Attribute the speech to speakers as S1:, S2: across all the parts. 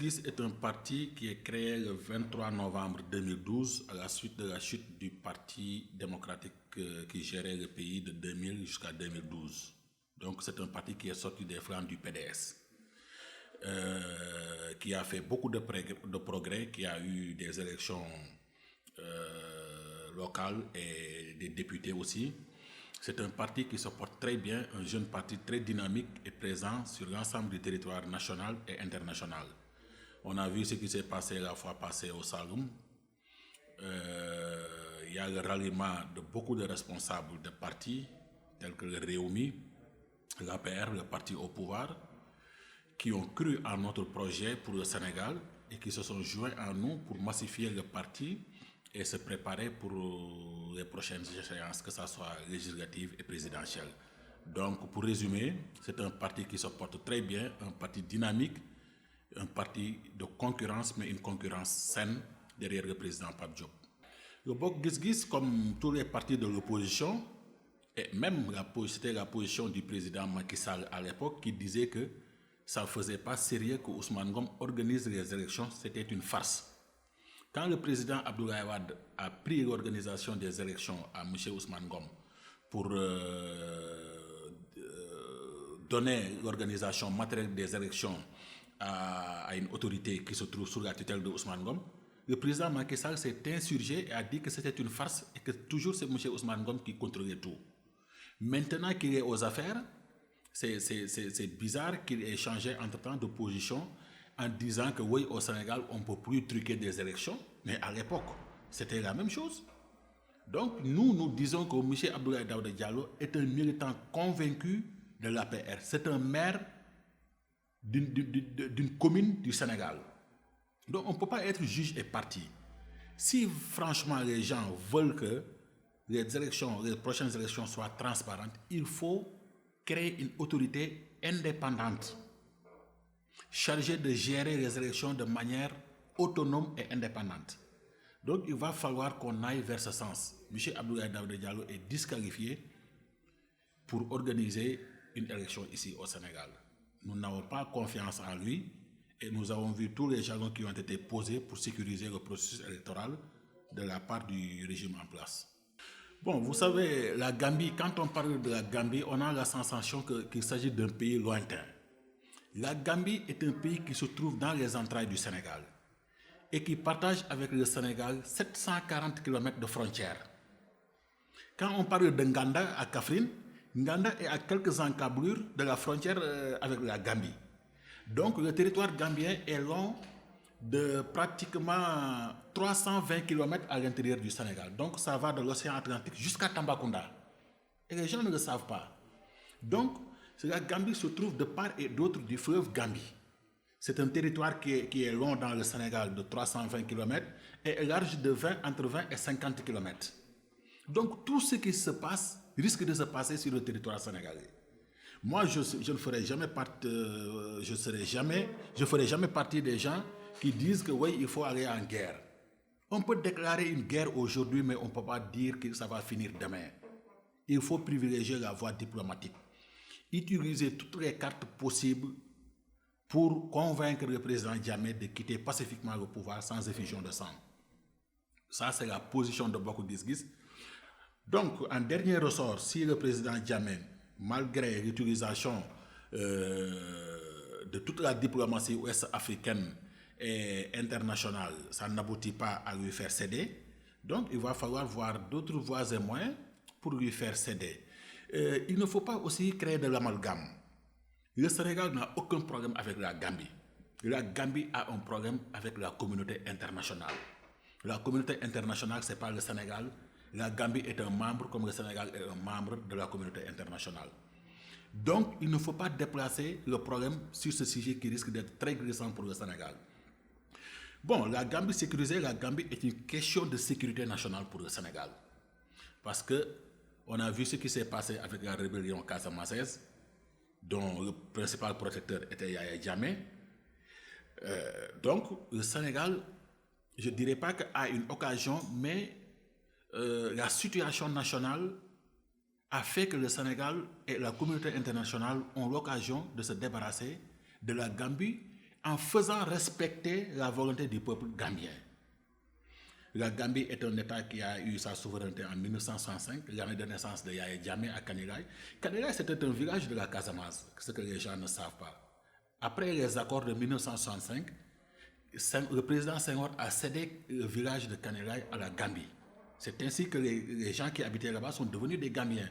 S1: Gis est un parti qui est créé le 23 novembre 2012 à la suite de la chute du Parti démocratique qui gérait le pays de 2000 jusqu'à 2012. Donc c'est un parti qui est sorti des flancs du PDS, qui a fait beaucoup de progrès, qui a eu des élections locales et des députés aussi. C'est un parti qui se porte très bien, un jeune parti très dynamique et présent sur l'ensemble du territoire national et international. On a vu ce qui s'est passé la fois passée au Saloum. Il y a le ralliement de beaucoup de responsables de partis, tels que le Réumi, l'APR, le parti au pouvoir, qui ont cru à notre projet pour le Sénégal et qui se sont joints à nous pour massifier le parti et se préparer pour les prochaines échéances, que ce soit législatives et présidentielles. Donc, pour résumer, c'est un parti qui se porte très bien, un parti dynamique, un parti de concurrence, mais une concurrence saine derrière le président Pape Diop. Le Bokk Gis Gis, comme tous les partis de l'opposition, et même c'était la position du président Macky Sall à l'époque, qui disait que ça ne faisait pas sérieux que Ousmane Ngom organise les élections, c'était une farce. Quand le président Abdoulaye Wade a pris l'organisation des élections à M. Ousmane Ngom pour donner l'organisation matérielle des élections à une autorité qui se trouve sous la tutelle de Ousmane Ngom, le président Macky Sall s'est insurgé et a dit que c'était une farce et que toujours c'est M. Ousmane Ngom qui contrôlait tout. Maintenant qu'il est aux affaires, c'est bizarre qu'il ait changé entre-temps de position en disant que oui, au Sénégal, on ne peut plus truquer des élections, mais à l'époque, c'était la même chose. Donc, nous disons que M. Abdoulaye Daouda Diallo est un militant convaincu de l'APR. C'est un maire d'une commune du Sénégal. Donc, on ne peut pas être juge et parti. Si franchement les gens veulent que les prochaines élections soient transparentes, il faut créer une autorité indépendante chargée de gérer les élections de manière autonome et indépendante. Donc il va falloir qu'on aille vers ce sens. M. Abdoulaye Daouda Diallo est disqualifié pour organiser une élection ici au Sénégal. Nous n'avons pas confiance en lui et nous avons vu tous les jalons qui ont été posés pour sécuriser le processus électoral de la part du régime en place. Bon, vous savez, la Gambie, quand on parle de la Gambie, on a la sensation qu'il s'agit d'un pays lointain. La Gambie est un pays qui se trouve dans les entrailles du Sénégal et qui partage avec le Sénégal 740 km de frontières. Quand on parle de Nganda à Kaffrine, Nganda est à quelques encablures de la frontière avec la Gambie. Donc le territoire gambien est long de pratiquement 320 km à l'intérieur du Sénégal. Donc ça va de l'océan Atlantique jusqu'à Tambacounda. Et les gens ne le savent pas. Donc la Gambie se trouve de part et d'autre du fleuve Gambie. C'est un territoire qui est long dans le Sénégal de 320 km et large de entre 20 et 50 km. Donc tout ce qui se passe risque de se passer sur le territoire sénégalais. Moi, je ne ferai jamais partie, je ferai jamais partie des gens qui disent que oui, il faut aller en guerre. On peut déclarer une guerre aujourd'hui, mais on ne peut pas dire que ça va finir demain. Il faut privilégier la voie diplomatique. Utiliser toutes les cartes possibles pour convaincre le président Jammeh de quitter pacifiquement le pouvoir sans effusion de sang. Ça, c'est la position de Bokk Gis Gis. Donc, en dernier ressort, si le président Jammeh, malgré l'utilisation de toute la diplomatie ouest-africaine et internationale, ça n'aboutit pas à lui faire céder. Donc, il va falloir voir d'autres voies et moyens pour lui faire céder. Il ne faut pas aussi créer de l'amalgame. Le Sénégal n'a aucun problème avec la Gambie. La Gambie a un problème avec la communauté internationale. La communauté internationale, ce n'est pas le Sénégal. La Gambie est un membre, comme le Sénégal est un membre de la communauté internationale. Donc, il ne faut pas déplacer le problème sur ce sujet qui risque d'être très glissant pour le Sénégal. Bon, la Gambie sécurisée, la Gambie est une question de sécurité nationale pour le Sénégal. Parce que on a vu ce qui s'est passé avec la rébellion casamançaise, dont le principal protecteur était Yaya Jammeh. Donc, le Sénégal, je ne dirais pas qu'à une occasion, mais la situation nationale a fait que le Sénégal et la communauté internationale ont l'occasion de se débarrasser de la Gambie en faisant respecter la volonté du peuple gambien. La Gambie est un État qui a eu sa souveraineté en 1965, l'année de naissance de Yaya Jammeh à Kanilai. Kanilai, c'était un village de la Casamance, ce que les gens ne savent pas. Après les accords de 1965, le président Senghor a cédé le village de Kanilai à la Gambie. C'est ainsi que les gens qui habitaient là-bas sont devenus des Gambiens.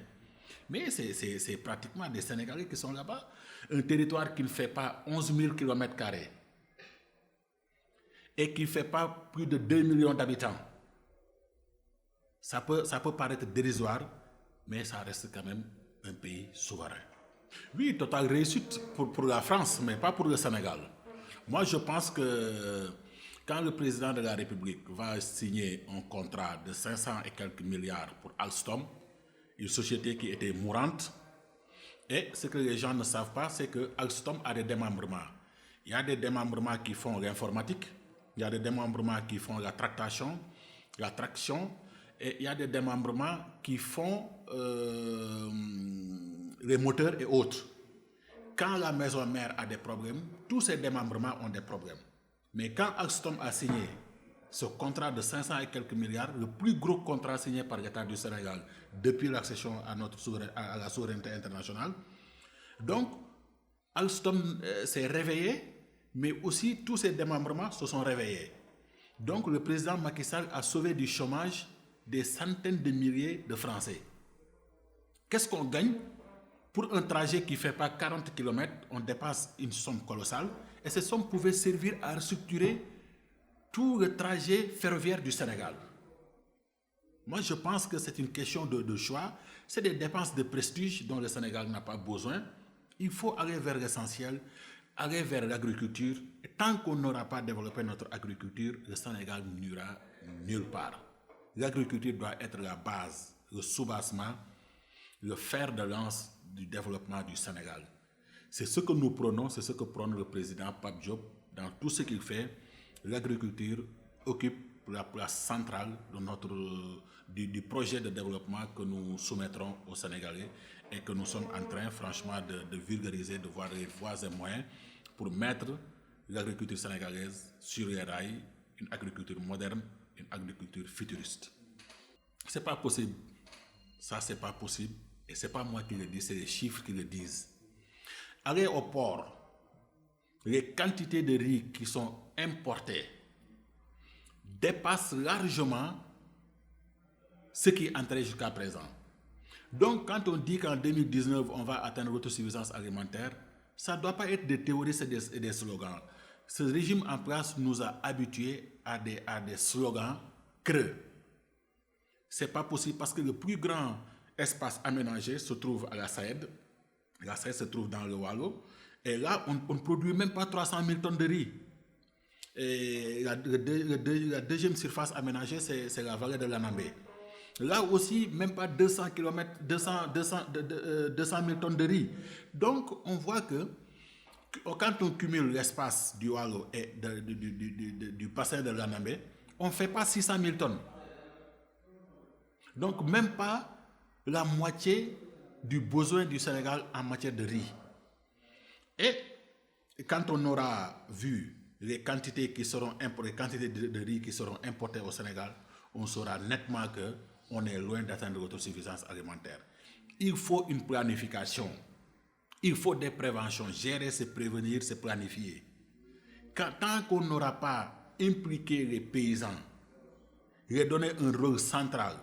S1: Mais c'est pratiquement des Sénégalais qui sont là-bas. Un territoire qui ne fait pas 11 000 km² et qui ne fait pas plus de 2 millions d'habitants. Ça peut paraître dérisoire, mais ça reste quand même un pays souverain. Oui, totale réussite pour la France, mais pas pour le Sénégal. Moi, je pense que quand le président de la République va signer un contrat de 500 et quelques milliards pour Alstom, une société qui était mourante, et ce que les gens ne savent pas, c'est que Alstom a des démembrements. Il y a des démembrements qui font l'informatique, il y a des démembrements qui font la traction, et il y a des démembrements qui font les moteurs et autres. Quand la maison mère a des problèmes, tous ces démembrements ont des problèmes. Mais quand Alstom a signé ce contrat de 500 et quelques milliards, le plus gros contrat signé par l'État du Sénégal depuis l'accession à la souveraineté internationale, donc Alstom s'est réveillé, mais aussi tous ces démembrements se sont réveillés. Donc le président Macky Sall a sauvé du chômage des centaines de milliers de Français. Qu'est-ce qu'on gagne? Pour un trajet qui ne fait pas 40 km, on dépasse une somme colossale. Et cette somme pouvait servir à restructurer tout le trajet ferroviaire du Sénégal. Moi, je pense que c'est une question de choix. C'est des dépenses de prestige dont le Sénégal n'a pas besoin. Il faut aller vers l'essentiel, aller vers l'agriculture. Et tant qu'on n'aura pas développé notre agriculture, le Sénégal n'ira nulle part. L'agriculture doit être la base, le soubassement, le fer de lance du développement du Sénégal. C'est ce que nous prenons, c'est ce que prône le président Pape Diop dans tout ce qu'il fait. L'agriculture occupe la place centrale de du projet de développement que nous soumettrons aux Sénégalais et que nous sommes en train franchement de vulgariser, de voir les voies et moyens pour mettre l'agriculture sénégalaise sur les rails, une agriculture moderne, une agriculture futuriste. C'est pas possible. Ça, c'est pas possible. Et c'est pas moi qui le dis, c'est les chiffres qui le disent. Allez au port, les quantités de riz qui sont importées dépassent largement ce qui est entré jusqu'à présent. Donc, quand on dit qu'en 2019, on va atteindre l'autosuffisance alimentaire, ça ne doit pas être des théories et des slogans. Ce régime en place nous a habitués à des slogans creux. C'est pas possible parce que le plus grand espace aménagé se trouve à la SAED. La SAED se trouve dans le Wallo. Et là, on ne produit même pas 300 000 tonnes de riz. Et la deuxième surface aménagée, c'est la vallée de l'Anambé. Là aussi, même pas 200 000 tonnes de riz. Donc, on voit que quand on cumule l'espace du Wallo et du bassin de l'Anambé, on ne fait pas 600 000 tonnes. Donc, même pas la moitié du besoin du Sénégal en matière de riz. Et quand on aura vu les quantités qui seront importées, les quantités de riz qui seront importées au Sénégal, on saura nettement qu'on est loin d'atteindre l'autosuffisance alimentaire. Il faut une planification. Il faut des préventions. Gérer, c'est prévenir, c'est planifier. Tant qu'on n'aura pas impliqué les paysans, les donner un rôle central,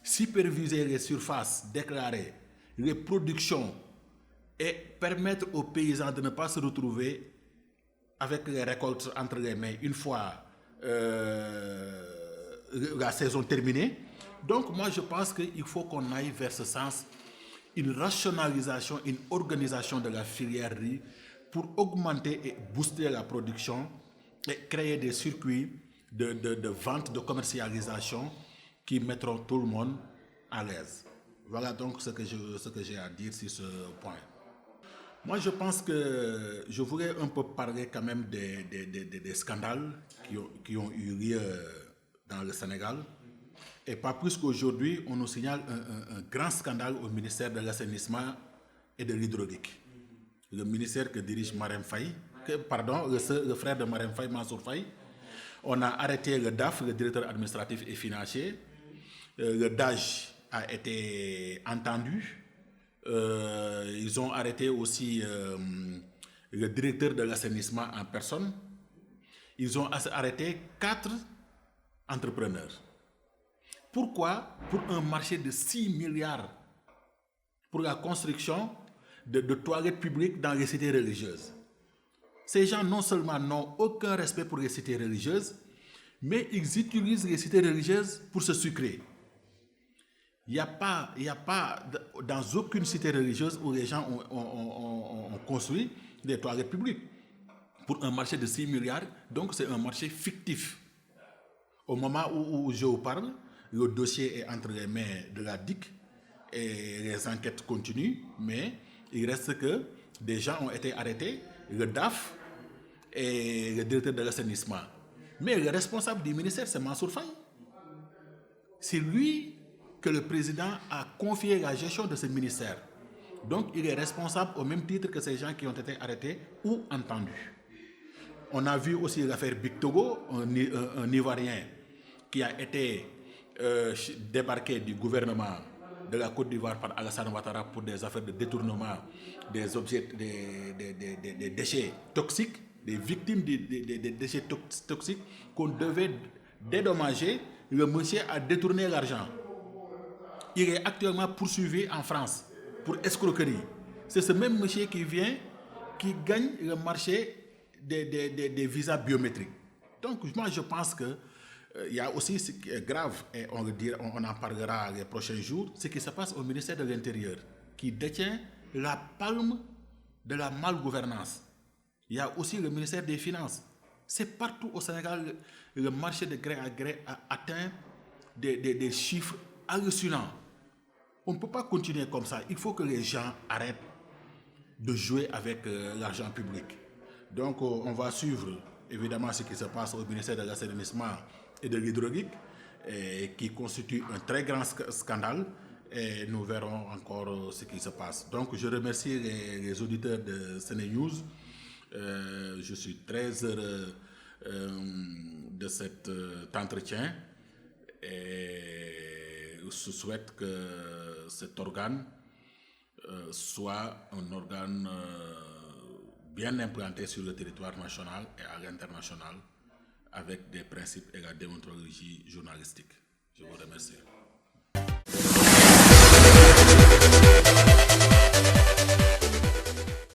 S1: superviser les surfaces déclarées, les productions et permettre aux paysans de ne pas se retrouver avec les récoltes entre les mains une fois la saison terminée. Donc moi je pense qu'il faut qu'on aille vers ce sens, une rationalisation, une organisation de la filière riz pour augmenter et booster la production et créer des circuits de vente, de commercialisation qui mettront tout le monde à l'aise. Voilà donc ce que j'ai à dire sur ce point. Moi, je pense que je voulais un peu parler quand même des scandales qui ont eu lieu dans le Sénégal. Et pas plus qu'aujourd'hui, on nous signale un grand scandale au ministère de l'Assainissement et de l'Hydraulique. Le ministère que dirige Marème Faye, le frère de Marème Faye, Mansour Faye. On a arrêté le DAF, le directeur administratif et financier. Le DAGE a été entendu. Ils ont arrêté aussi le directeur de l'assainissement en personne. Ils ont arrêté 4 entrepreneurs. Pourquoi? Pour un marché de 6 milliards pour la construction de toilettes publiques dans les cités religieuses. Ces gens non seulement n'ont aucun respect pour les cités religieuses, mais ils utilisent les cités religieuses pour se sucrer. Il n'y a pas dans aucune cité religieuse où les gens ont construit des toilettes publiques pour un marché de 6 milliards. Donc c'est un marché fictif. Au moment où je vous parle, le dossier est entre les mains de la DIC et les enquêtes continuent, mais il reste que des gens ont été arrêtés, le DAF et le directeur de l'assainissement. Mais le responsable du ministère, c'est Mansour Faye. C'est lui que le président a confié la gestion de ce ministère. Donc il est responsable au même titre que ces gens qui ont été arrêtés ou entendus. On a vu aussi l'affaire Big Togo, un Ivoirien qui a été débarqué du gouvernement de la Côte d'Ivoire par Alassane Ouattara pour des affaires de détournement des objets, des déchets toxiques, des victimes des déchets toxiques qu'on devait dédommager. Le monsieur a détourné l'argent. Il est actuellement poursuivi en France pour escroquerie. C'est ce même monsieur qui gagne le marché des visas biométriques. Donc moi je pense que il y a aussi ce qui est grave, et on en parlera les prochains jours, ce qui se passe au ministère de l'Intérieur, qui détient la palme de la malgouvernance. Il y a aussi le ministère des Finances. C'est partout au Sénégal, le marché de gré à gré a atteint des chiffres hallucinants. On ne peut pas continuer comme ça. Il faut que les gens arrêtent de jouer avec l'argent public. Donc on va suivre évidemment ce qui se passe au ministère de l'assainissement et de l'hydraulique, qui constitue un très grand scandale, et nous verrons encore ce qui se passe. Donc je remercie les auditeurs de CNews. Je suis très heureux de cet entretien et je souhaite que cet organe soit un organe bien implanté sur le territoire national et à l'international, avec des principes et la déontologie journalistique. Je vous remercie.